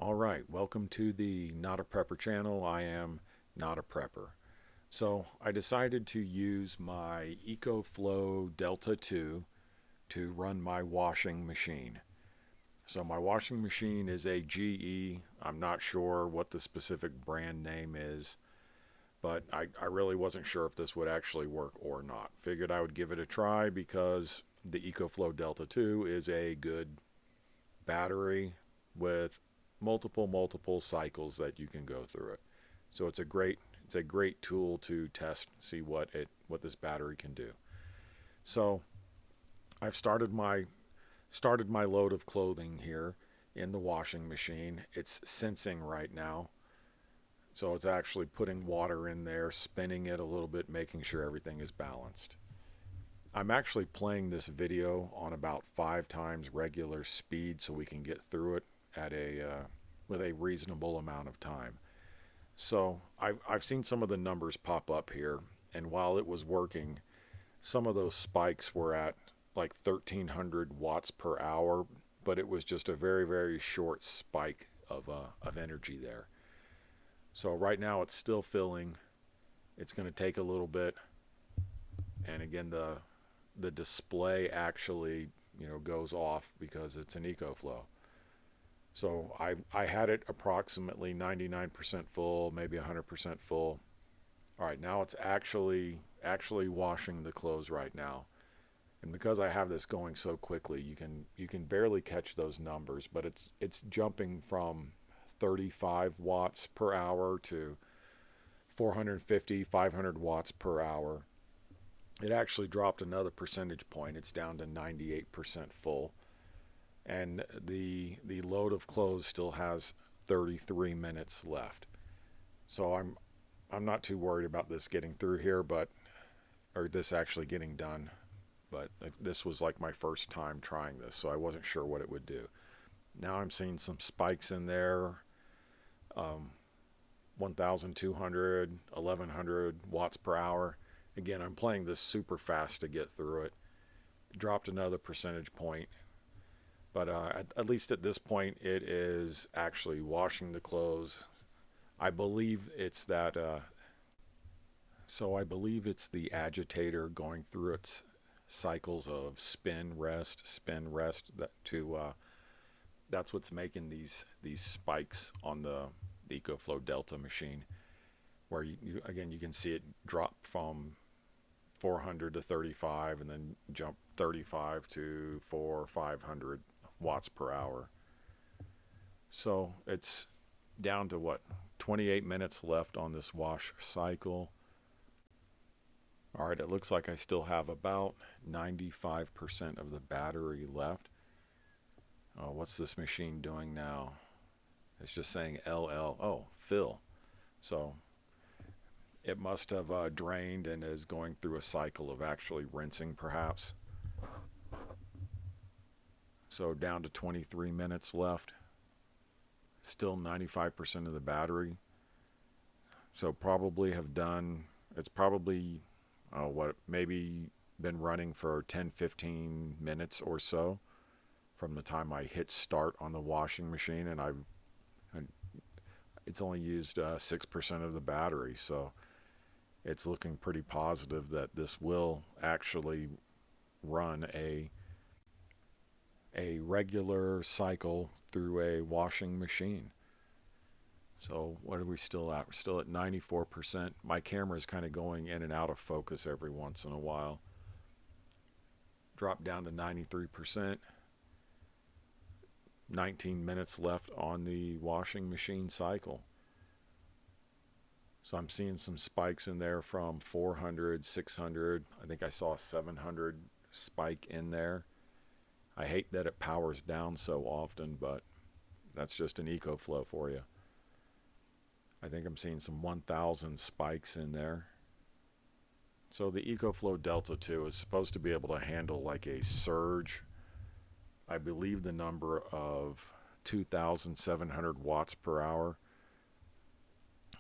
All right, welcome to the Not.a.prepper channel. I am Not.a.prepper. So I decided to use my Ecoflow Delta 2 to run my washing machine. So my washing machine is a GE. I'm not sure what the specific brand name is, but I really wasn't sure if this would actually work or not. Figured I would give it a try because the Ecoflow Delta 2 is a good battery with multiple cycles that you can go through it. So it's a great tool to test, see what this battery can do. So I've started my load of clothing here in the washing machine. It's sensing right now. So it's actually putting water in there, spinning it a little bit, making sure everything is balanced. I'm actually playing this video on about 5 times regular speed so we can get through it at with a reasonable amount of time. So I've seen some of the numbers pop up here, and while it was working, some of those spikes were at like 1300 watts per hour, but it was just a very short spike of energy there. So right now it's still filling. It's going to take a little bit, and again the display actually goes off because it's an EcoFlow. So I had it approximately 99% full, maybe 100% full. All right, now it's actually washing the clothes right now. And because I have this going so quickly, you can barely catch those numbers, but it's jumping from 35 watts per hour to 450, 500 watts per hour. It actually dropped another percentage point. It's down to 98% full. And the load of clothes still has 33 minutes left. So I'm not too worried about this getting through here, or this actually getting done. But this was like my first time trying this, so I wasn't sure what it would do. Now I'm seeing some spikes in there, 1,200, 1,100 watts per hour. Again, I'm playing this super fast to get through it. Dropped another percentage point. But at least at this point, it is actually washing the clothes. I believe it's that. So I believe it's the agitator going through its cycles of spin, rest. That's what's making these spikes on the EcoFlow Delta machine, where again you can see it drop from 400 to 35, and then jump 35 to 500 watts per hour. So it's down to what, 28 minutes left on this wash cycle. All right, it looks like I still have about 95% of the battery left. Oh, what's this machine doing now? It's just saying LL. Oh, fill. So it must have drained and is going through a cycle of actually rinsing, perhaps. So down to 23 minutes left. Still 95% of the battery. So probably have done, it's probably, maybe been running for 10-15 minutes or so from the time I hit start on the washing machine, and it's only used 6% of the battery. So it's looking pretty positive that this will actually run a regular cycle through a washing machine. So what are we still at? We're still at 94%. My camera is kind of going in and out of focus every once in a while. Drop down to 93%. 19 minutes left on the washing machine cycle. So I'm seeing some spikes in there from 400, 600. I think I saw a 700 spike in there. I hate that it powers down so often, but that's just an EcoFlow for you. I think I'm seeing some 1,000 spikes in there. So the EcoFlow Delta 2 is supposed to be able to handle like a surge. I believe the number of 2,700 watts per hour.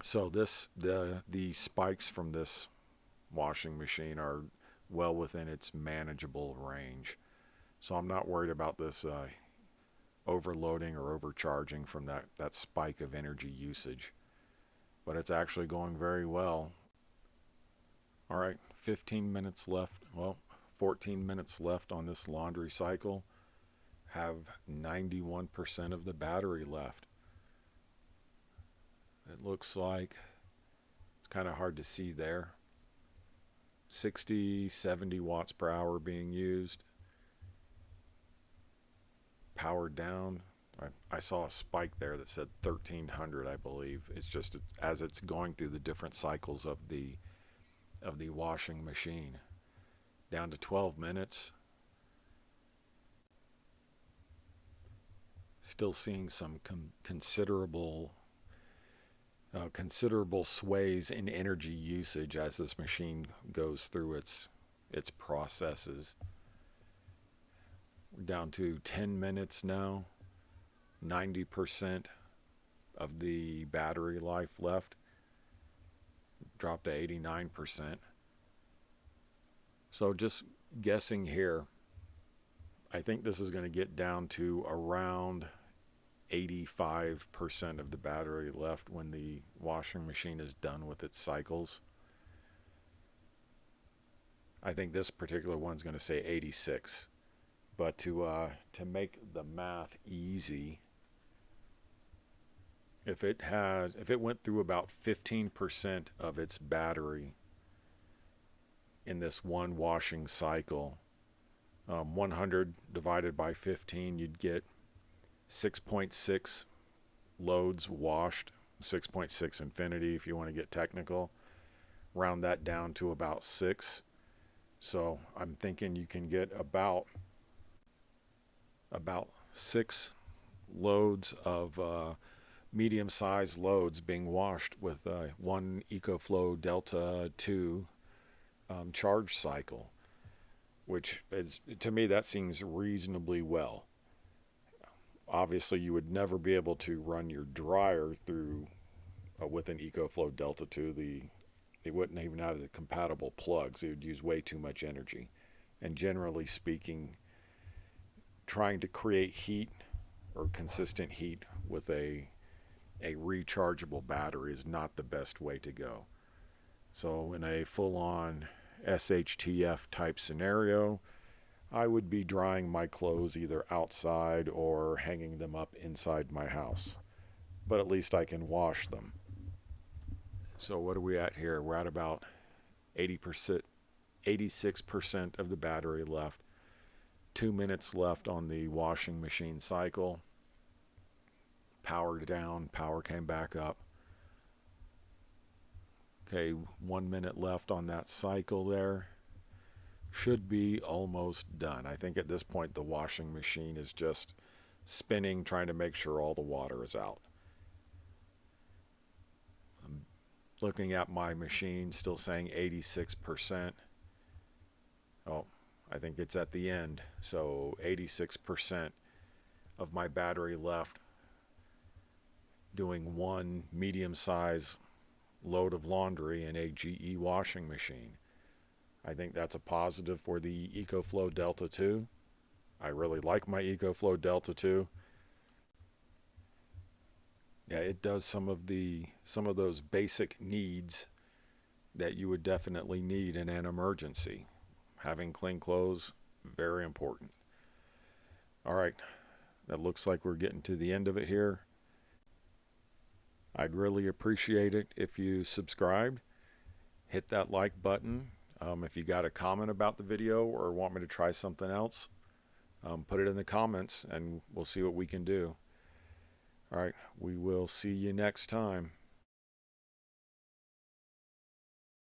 So the spikes from this washing machine are well within its manageable range. So I'm not worried about this overloading or overcharging from that spike of energy usage. But it's actually going very well. All right, 15 minutes left. Well, 14 minutes left on this laundry cycle. Have 91% of the battery left. It looks like it's kind of hard to see there. 60, 70 watts per hour being used. Powered down. I saw a spike there that said 1300, I believe. It's just as it's going through the different cycles of the washing machine. Down to 12 minutes. Still seeing some considerable sways in energy usage as this machine goes through its processes. We're down to 10 minutes now. 90% of the battery life left. Dropped to 89%. So just guessing here, I think this is going to get down to around 85% of the battery left when the washing machine is done with its cycles. I think this particular one's going to say 86. But to make the math easy, if it went through about 15% of its battery in this one washing cycle, 100 divided by 15, you'd get 6.6 loads washed, 6.6 infinity if you want to get technical. Round that down to about 6. So I'm thinking you can get about 6 loads of medium-sized loads being washed with one Ecoflow Delta 2 charge cycle, which is, to me, that seems reasonably well. Obviously, you would never be able to run your dryer through with an Ecoflow Delta 2. They wouldn't even have the compatible plugs. It would use way too much energy. And generally speaking, trying to create heat or consistent heat with a rechargeable battery is not the best way to go. So in a full-on SHTF type scenario, I would be drying my clothes either outside or hanging them up inside my house. But at least I can wash them. So what are we at here? We're at about 80%, 86% of the battery left. 2 minutes left on the washing machine cycle. Power down, power came back up. Okay, 1 minute left on that cycle there. Should be almost done. I think at this point the washing machine is just spinning, trying to make sure all the water is out. I'm looking at my machine, still saying 86%. Oh, I think it's at the end. So 86% of my battery left, doing one medium-size load of laundry in a GE washing machine. I think that's a positive for the Ecoflow Delta 2. I really like my Ecoflow Delta 2. Yeah, it does some of those basic needs that you would definitely need in an emergency. Having clean clothes, very important. All right, that looks like we're getting to the end of it here. I'd really appreciate it if you subscribed, hit that like button. If you got a comment about the video or want me to try something else, put it in the comments and we'll see what we can do. All right, we will see you next time.